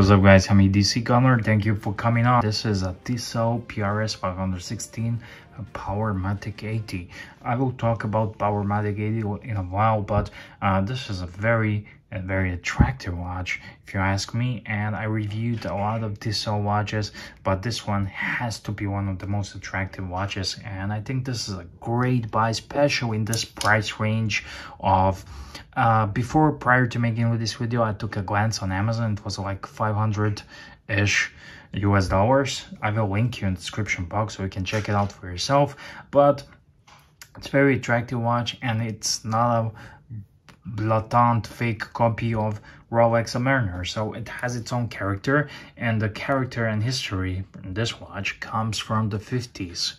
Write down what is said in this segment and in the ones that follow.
What's up guys, I'm DC Gunner. Thank you for coming on. This is a Tissot PRS 516 Powermatic 80. I will talk about Powermatic 80 in a while, but this is a very attractive watch if you ask me, and I reviewed a lot of Tissot watches, but this one has to be one of the most attractive watches, and I think this is a great buy, especially in this price range of prior to making this video. I took a glance on Amazon. It was like 500-ish US dollars. I will link you in the description box so you can check it out for yourself, but it's a very attractive watch, and it's not a blatant fake copy of Rolex Submariner, so it has its own character, and the character and history in this watch comes from the 50s.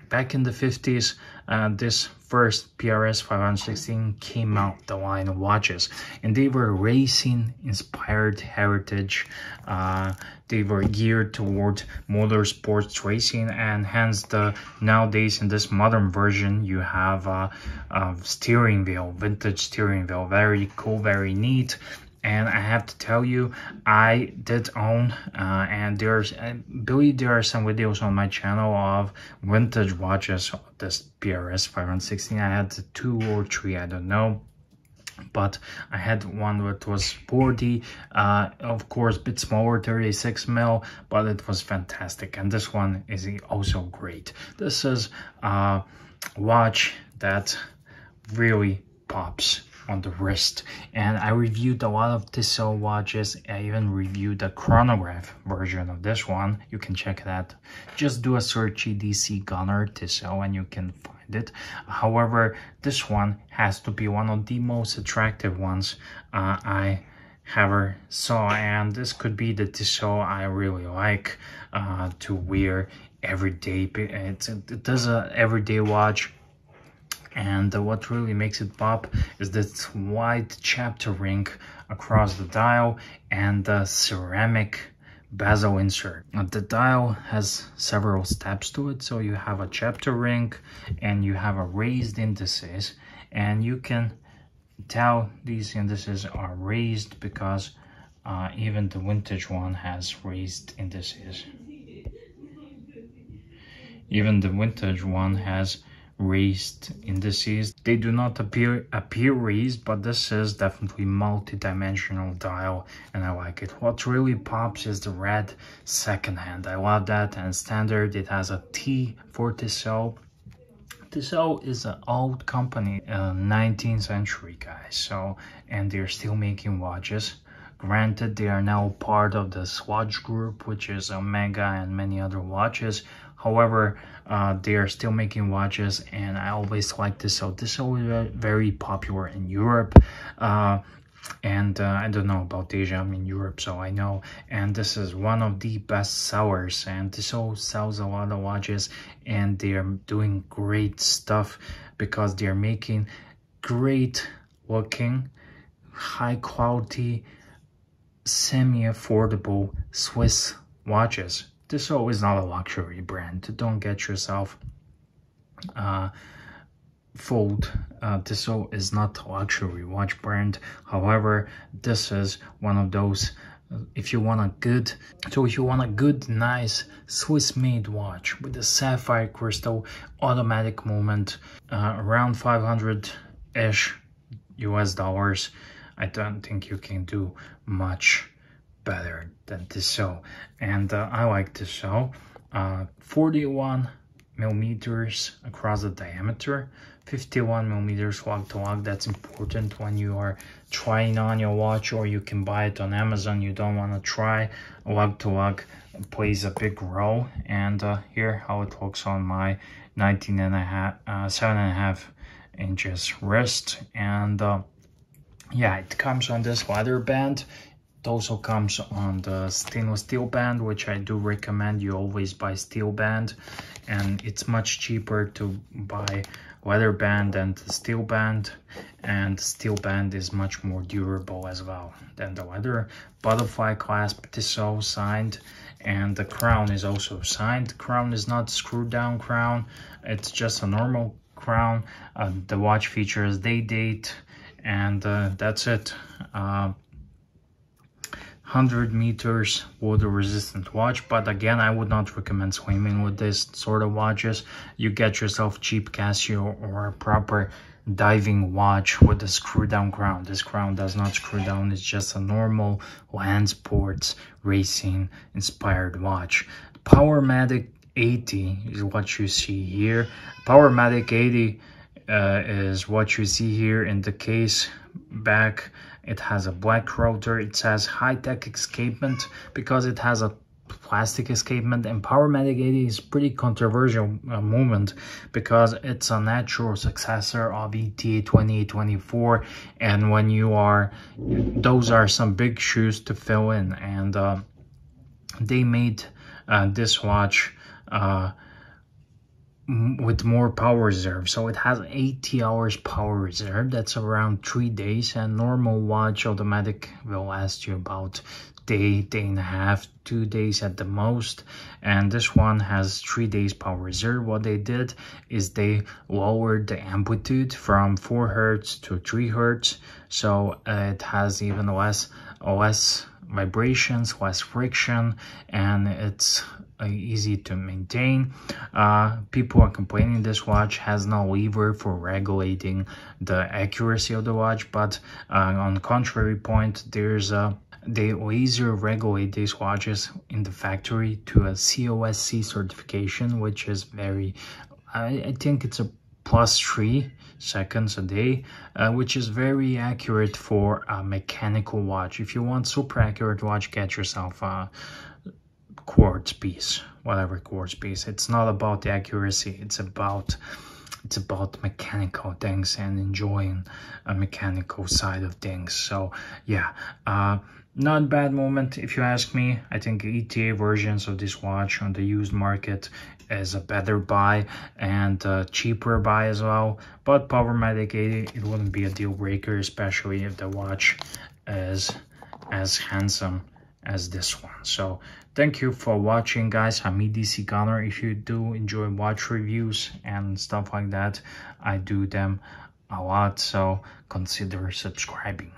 Back in the 50s, this first PRS 516 came out the line of watches, and they were racing inspired heritage. They were geared toward motorsports racing, and hence nowadays in this modern version you have a steering wheel, vintage steering wheel, very cool, very neat. And I have to tell you, I did own, and I believe there are some videos on my channel of vintage watches, this PRS 516. I had 2 or 3, I don't know. But I had one that was sporty, of course, a bit smaller, 36 mil, but it was fantastic. And this one is also great. This is a watch that really pops on the wrist, and I reviewed a lot of Tissot watches. I even reviewed the chronograph version of this one. You can check that. Just do a search DC Gunner Tissot and you can find it. However, this one has to be one of the most attractive ones I ever saw, and this could be the Tissot I really like to wear every day. It is an everyday watch. And what really makes it pop is this white chapter ring across the dial and the ceramic bezel insert. The dial has several steps to it, so you have a chapter ring and you have a raised indices, and you can tell these indices are raised because even the vintage one has raised indices. Even the vintage one has raised indices. They do not appear raised, but this is definitely multi-dimensional dial, and I like it. What really pops is the red second hand. I love that. And standard, it has a T for Tissot. Tissot is an old company, 19th century, guys. So, and they're still making watches. Granted, they are now part of the Swatch group, which is Omega and many other watches. However, they are still making watches, and I always like Tissot. Tissot is very popular in Europe, and I don't know about Asia. I'm in Europe, so I know. And this is one of the best sellers, and Tissot sells a lot of watches, and they are doing great stuff because they are making great looking, high quality, semi-affordable Swiss watches. Tissot is not a luxury brand. Don't get yourself fooled. Tissot is not a luxury watch brand. However, this is one of those, if you want a good, nice Swiss-made watch with a sapphire crystal automatic movement, around 500-ish US dollars, I don't think you can do much better than Tissot. And I like Tissot. 41 millimeters across the diameter, 51 millimeters lug to lug. That's important when you are trying on your watch, or you can buy it on Amazon. You don't want to try lug to lug, plays a big role. And here how it looks on my 7.5 inches wrist. And yeah, it comes on this leather band. It also comes on the stainless steel band, which I do recommend you always buy steel band, and it's much cheaper to buy leather band than the steel band, and steel band is much more durable as well than the leather. Butterfly clasp, Tissot signed, and the crown is also signed. The crown is not screwed down crown, it's just a normal crown. The watch features day date, and that's it. 100 meters water resistant watch, but again, I would not recommend swimming with this sort of watches. You get yourself cheap Casio or a proper diving watch with a screw down crown. This crown does not screw down, it's just a normal land sports racing inspired watch. Powermatic 80 is what you see here. Powermatic 80 is what you see here in the case back. It has a black rotor. It says high-tech escapement because it has a plastic escapement, and Powermatic 80 is pretty controversial movement because it's a natural successor of ETA 2824, and when you are, those are some big shoes to fill in, and they made this watch with more power reserve, so it has 80 hours power reserve. That's around 3 days, and normal watch automatic will last you about day and a half, 2 days at the most, and this one has 3 days power reserve. What they did is they lowered the amplitude from 4 hertz to 3 hertz, so it has even less vibrations, less friction, and it's easy to maintain. People are complaining this watch has no lever for regulating the accuracy of the watch, but on the contrary point, there's they laser regulate these watches in the factory to a COSC certification, which is very, I think it's a +3 seconds a day, which is very accurate for a mechanical watch. If you want super accurate watch, get yourself a quartz piece, whatever quartz piece. It's not about the accuracy, it's about mechanical things and enjoying a mechanical side of things. So yeah, not bad moment if you ask me. I think ETA versions of this watch on the used market is a better buy and cheaper buy as well, but Powermatic 80, it wouldn't be a deal breaker, especially if the watch is as handsome as this one. So thank you for watching, guys. I'm EDC Gunner. If you do enjoy watch reviews and stuff like that, I do them a lot, so consider subscribing.